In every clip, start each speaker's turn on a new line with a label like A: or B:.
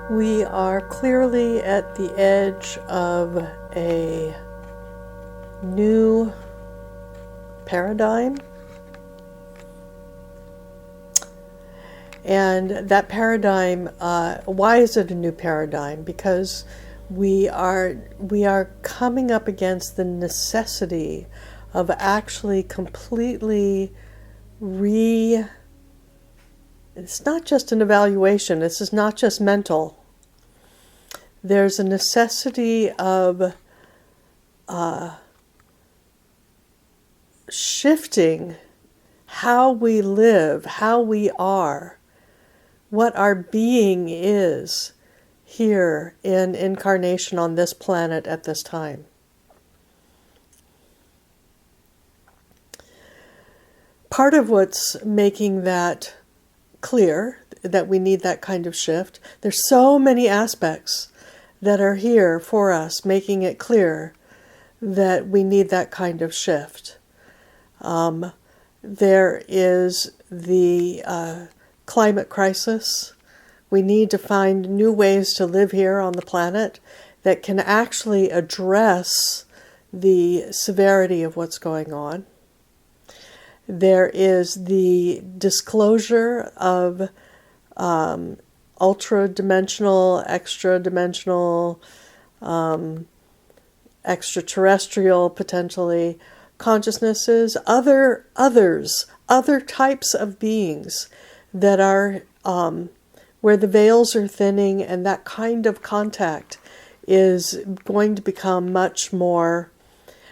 A: We are clearly at the edge of a new paradigm. And that paradigm, why is it a new paradigm? Because we are coming up against the necessity of actually completely it's not just an evaluation, this is not just mental. There's a necessity of shifting how we live, how we are, what our being is here in incarnation on this planet at this time. Part of what's making that clear, that we need that kind of shift, there's so many aspects that are here for us, making it clear that we need that kind of shift. There is the climate crisis. We need to find new ways to live here on the planet that can actually address the severity of what's going on. There is the disclosure of ultra-dimensional, extra-dimensional, extraterrestrial, potentially, consciousnesses, other types of beings that are where the veils are thinning, and that kind of contact is going to become much more,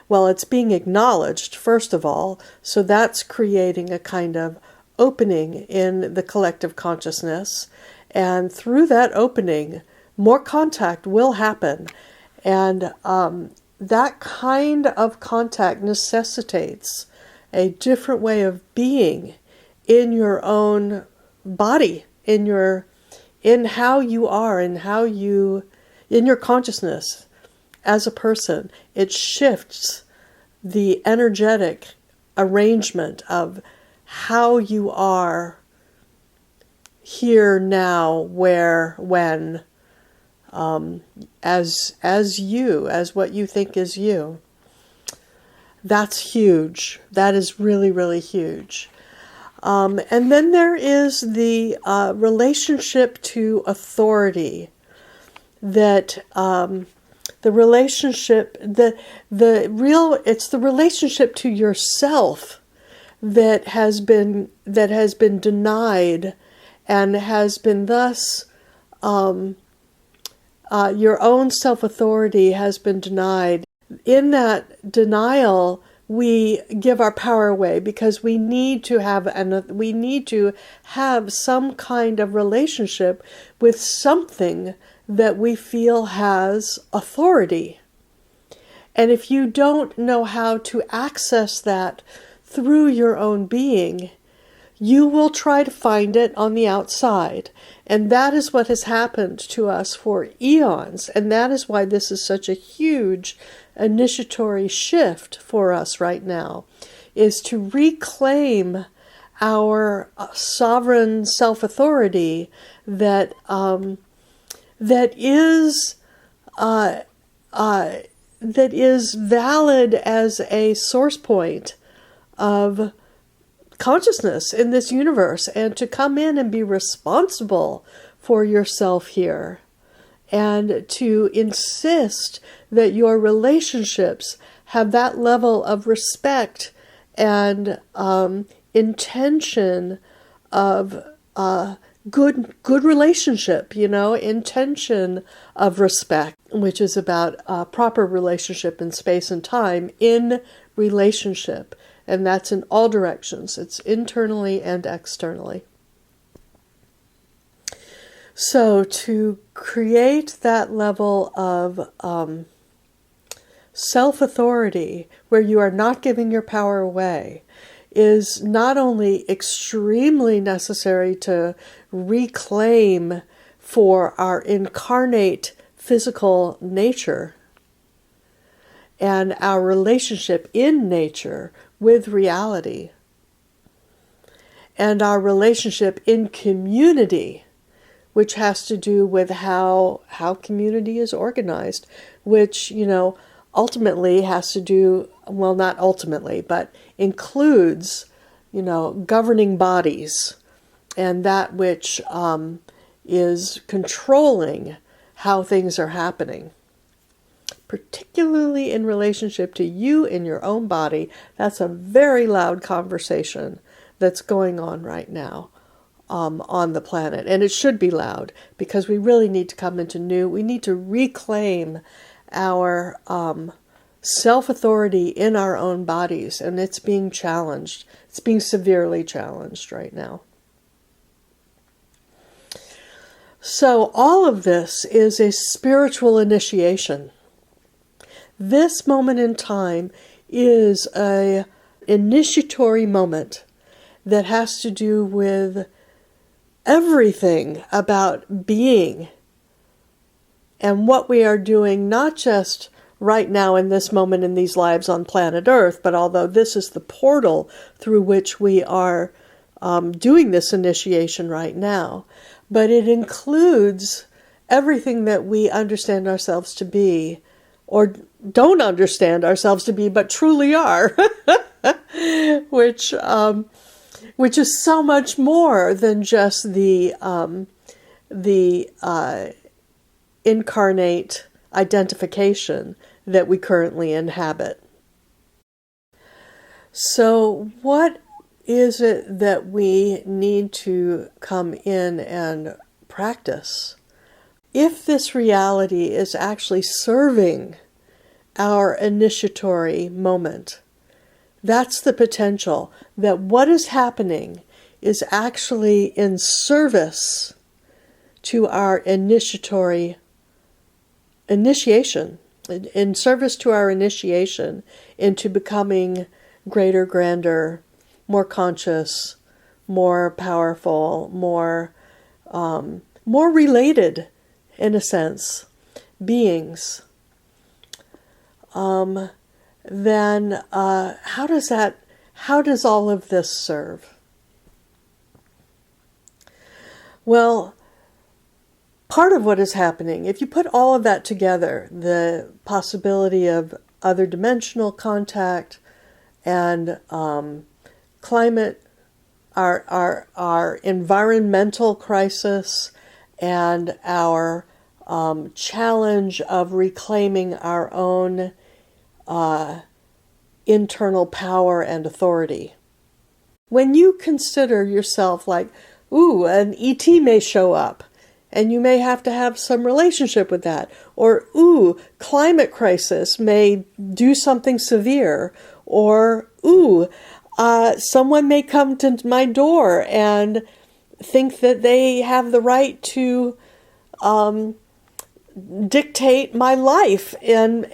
A: well, it's being acknowledged, first of all, so that's creating a kind of opening in the collective consciousness, and through that opening, more contact will happen, and that kind of contact necessitates a different way of being in your own body, in how you are, in your consciousness as a person. It shifts the energetic arrangement of how you are here, now, where, when, as what you think is you. That's huge. That is really, really huge. And then there is the relationship to authority. That the relationship, it's the relationship to yourself that has been denied, and has been thus your own self-authority has been denied. In that denial, we give our power away because we need to have some kind of relationship with something that we feel has authority. And if you don't know how to access that through your own being, you will try to find it on the outside. And that is what has happened to us for eons. And that is why this is such a huge initiatory shift for us right now, is to reclaim our sovereign self-authority that is valid as a source point of consciousness in this universe, and to come in and be responsible for yourself here, and to insist that your relationships have that level of respect and intention of good relationship, intention of respect, which is about proper relationship in space and time in relationship. And that's in all directions. It's internally and externally. So to create that level of self-authority where you are not giving your power away is not only extremely necessary to reclaim for our incarnate physical nature and our relationship in nature with reality, and our relationship in community which has to do with how community is organized, which, ultimately has to do, well, not ultimately, but includes, governing bodies and that which is controlling how things are happening, particularly in relationship to you in your own body. That's a very loud conversation that's going on right now on the planet. And it should be loud, because we really need to come into we need to reclaim our self-authority in our own bodies. And it's being challenged. It's being severely challenged right now. So all of this is a spiritual initiation. This moment in time is an initiatory moment that has to do with everything about being and what we are doing, not just right now in this moment in these lives on planet Earth, but although this is the portal through which we are doing this initiation right now, but it includes everything that we understand ourselves to be, or don't understand ourselves to be, but truly are, which is so much more than just the incarnate identification that we currently inhabit. So what is it that we need to come in and practice? If this reality is actually serving our initiatory moment, that's the potential, that what is happening is actually in service to our initiation, in service to our initiation into becoming greater, grander, more conscious, more powerful, more related, in a sense, beings. Then how does all of this serve? Well, part of what is happening, if you put all of that together, the possibility of other dimensional contact and climate, our environmental crisis, and our challenge of reclaiming our own internal power and authority. When you consider yourself like, ooh, an ET may show up, and you may have to have some relationship with that, or ooh, climate crisis may do something severe, or ooh, someone may come to my door and think that they have the right to dictate my life and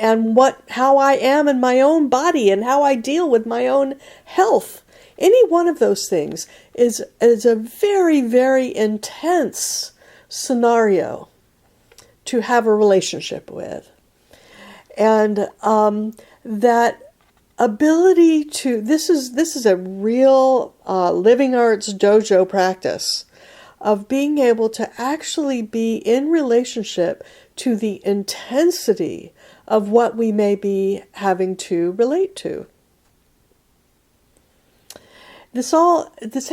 A: how I am in my own body and how I deal with my own health. Any one of those things is a very, very intense scenario to have a relationship with. And that ability to, this is a real living arts dojo practice of being able to actually be in relationship to the intensity of what we may be having to relate to. This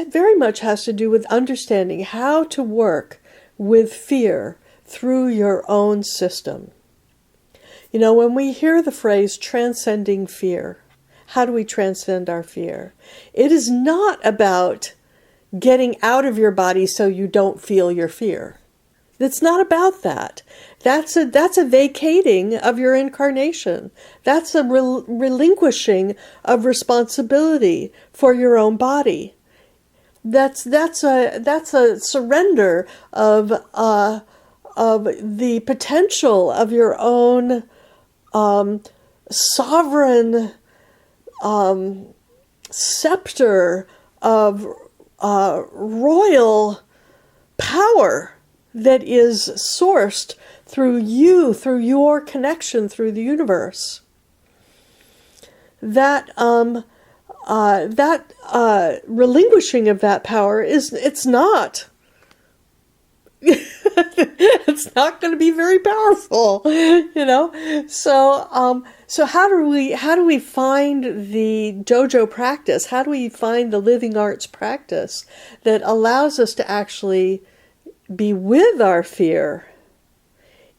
A: very much has to do with understanding how to work with fear through your own system. When we hear the phrase transcending fear, how do we transcend our fear? It is not about getting out of your body so you don't feel your fear. It's not about that. That's a vacating of your incarnation. That's a relinquishing of responsibility for your own body. That's a surrender of the potential of your own sovereign scepter of royal power that is sourced through you, through your connection through the universe. That relinquishing of that power it's not It's not going to be very powerful, you know. So how do we find the dojo practice? How do we find the living arts practice that allows us to actually be with our fear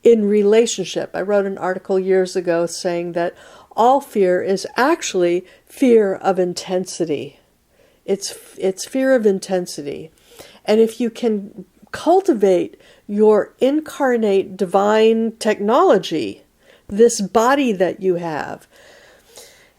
A: in relationship? I wrote an article years ago saying that all fear is actually fear of intensity. It's fear of intensity. And if you can cultivate your incarnate divine technology, this body that you have,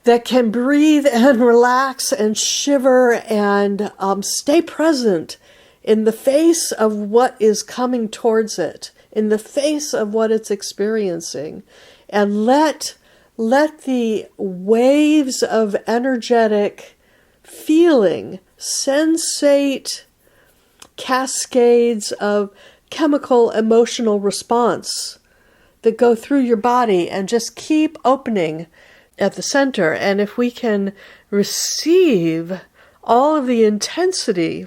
A: that can breathe and relax and shiver and stay present in the face of what is coming towards it, in the face of what it's experiencing, and let the waves of energetic feeling sensate cascades of chemical emotional response that go through your body and just keep opening at the center. And if we can receive all of the intensity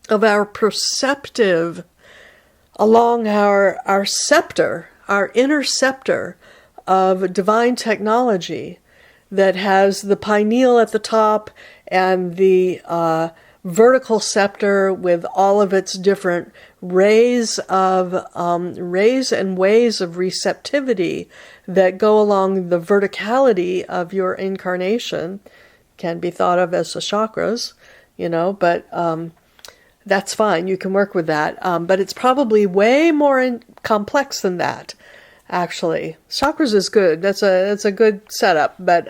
A: of our perceptive along our scepter, our inner scepter of divine technology that has the pineal at the top and the vertical scepter with all of its different rays and ways of receptivity that go along the verticality of your incarnation, can be thought of as the chakras, you know, but that's fine. You can work with that. But it's probably way more complex than that, actually. Chakras is good. That's a good setup, but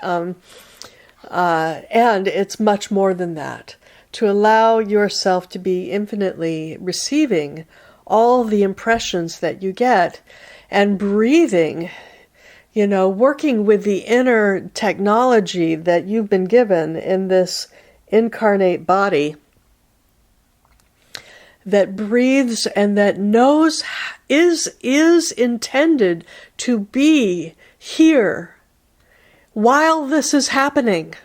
A: and it's much more than that. To allow yourself to be infinitely receiving all the impressions that you get and breathing, you know, working with the inner technology that you've been given in this incarnate body that breathes and that knows is intended to be here while this is happening,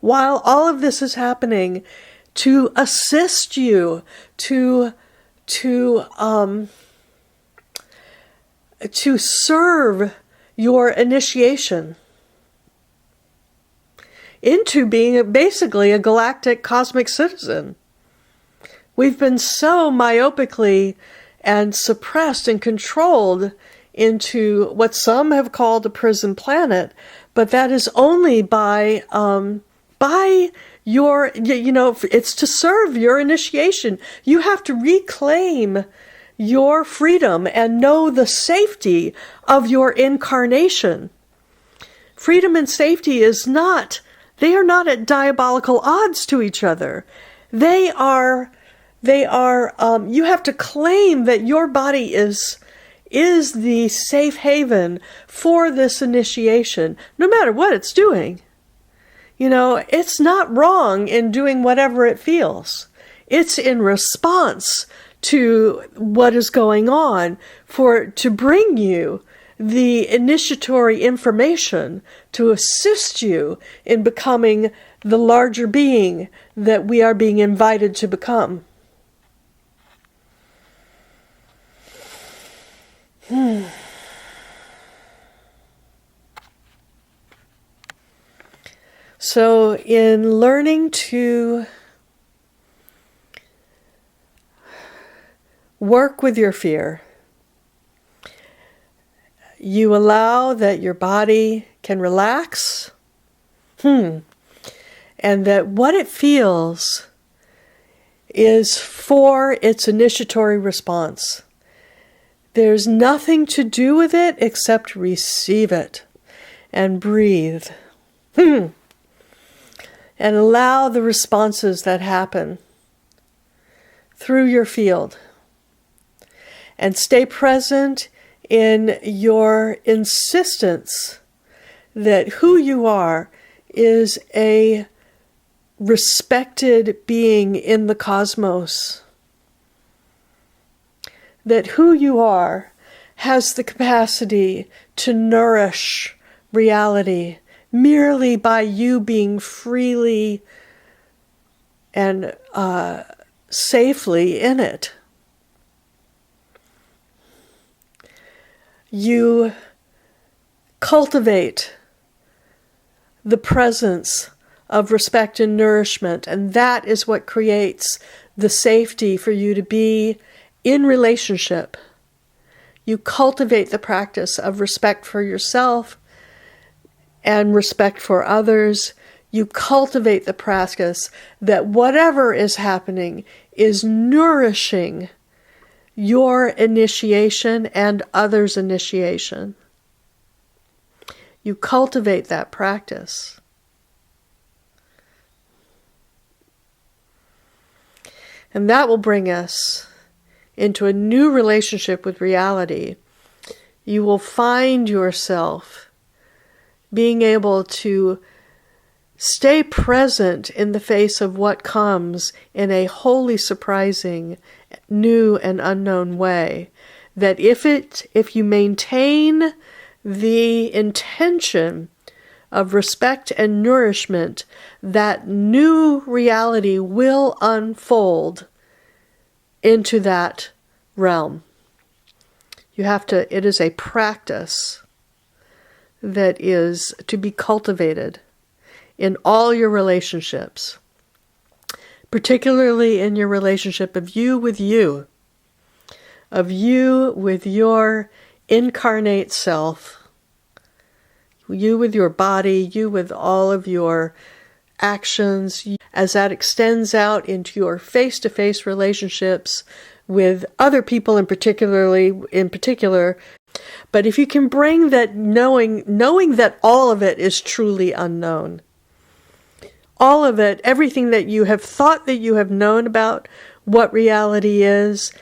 A: while all of this is happening, to assist you, to serve your initiation into being basically a galactic cosmic citizen. We've been so myopically and suppressed and controlled into what some have called a prison planet, but that is only by your, you know, it's to serve your initiation. You have to reclaim your freedom and know the safety of your incarnation. Freedom and safety they are not at diabolical odds to each other. You have to claim that your body is the safe haven for this initiation, no matter what it's doing. You know, it's not wrong in doing whatever it feels. It's in response to what is going on to bring you the initiatory information to assist you in becoming the larger being that we are being invited to become. So in learning to work with your fear, you allow that your body can relax, and that what it feels is for its initiatory response. There's nothing to do with it except receive it and breathe. And allow the responses that happen through your field. And stay present in your insistence that who you are is a respected being in the cosmos. That who you are has the capacity to nourish reality merely by you being freely and safely in it. you cultivate the presence of respect and nourishment, and that is what creates the safety for you to be in relationship. You cultivate the practice of respect for yourself and respect for others. You cultivate the practice that whatever is happening is nourishing your initiation and others' initiation. You cultivate that practice. And that will bring us into a new relationship with reality. You will find yourself being able to stay present in the face of what comes in a wholly surprising, new and unknown way. That if you maintain the intention of respect and nourishment, that new reality will unfold into that realm. It is a practice that is to be cultivated in all your relationships, particularly in your relationship of you with you, of you with your incarnate self, you with your body, you with all of your actions, as that extends out into your face-to-face relationships with other people in particular. But if you can bring that knowing that all of it is truly unknown, all of it, everything that you have thought that you have known about what reality is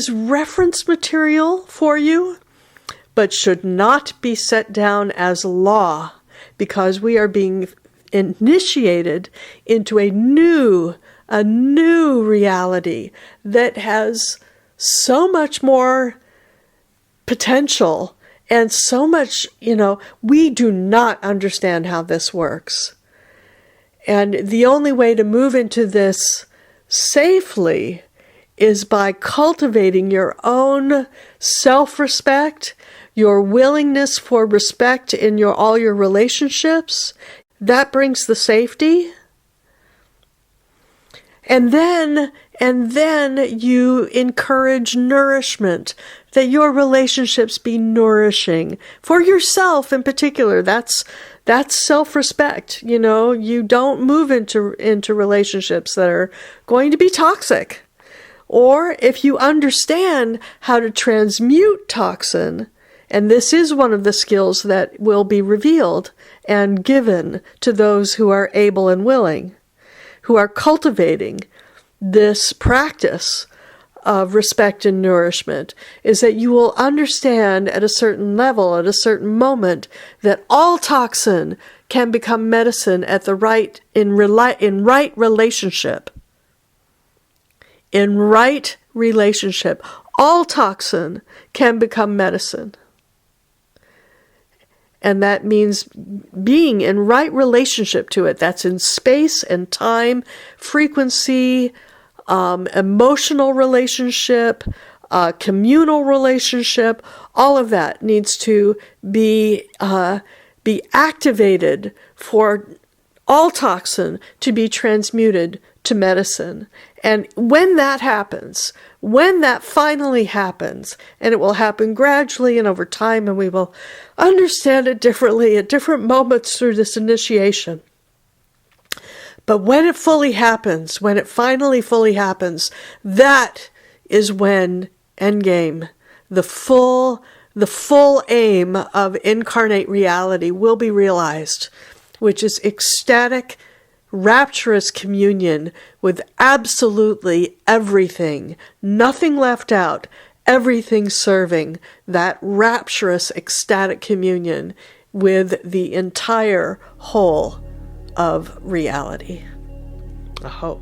A: reference material for you, but should not be set down as law, because we are being initiated into a new reality that has so much more potential and so much, we do not understand how this works. And the only way to move into this safely is by cultivating your own self-respect, your willingness for respect in all your relationships. That brings the safety. And then you encourage nourishment, that your relationships be nourishing for yourself in particular. That's self-respect. You don't move into relationships that are going to be toxic. Or if you understand how to transmute toxin, and this is one of the skills that will be revealed and given to those who are able and willing, who are cultivating this practice of respect and nourishment, is that you will understand at a certain level, at a certain moment, that all toxin can become medicine in right relationship. In right relationship, all toxin can become medicine. And that means being in right relationship to it. That's in space and time, frequency, emotional relationship, communal relationship. All of that needs to be activated for all toxin to be transmuted to medicine. And when that happens, when that finally happens, and it will happen gradually and over time, and we will understand it differently at different moments through this initiation. But when it fully happens, when it finally fully happens, that is when endgame, the full aim of incarnate reality will be realized, which is ecstatic, rapturous communion with absolutely everything, nothing left out, everything serving that rapturous, ecstatic communion with the entire whole of reality. I hope.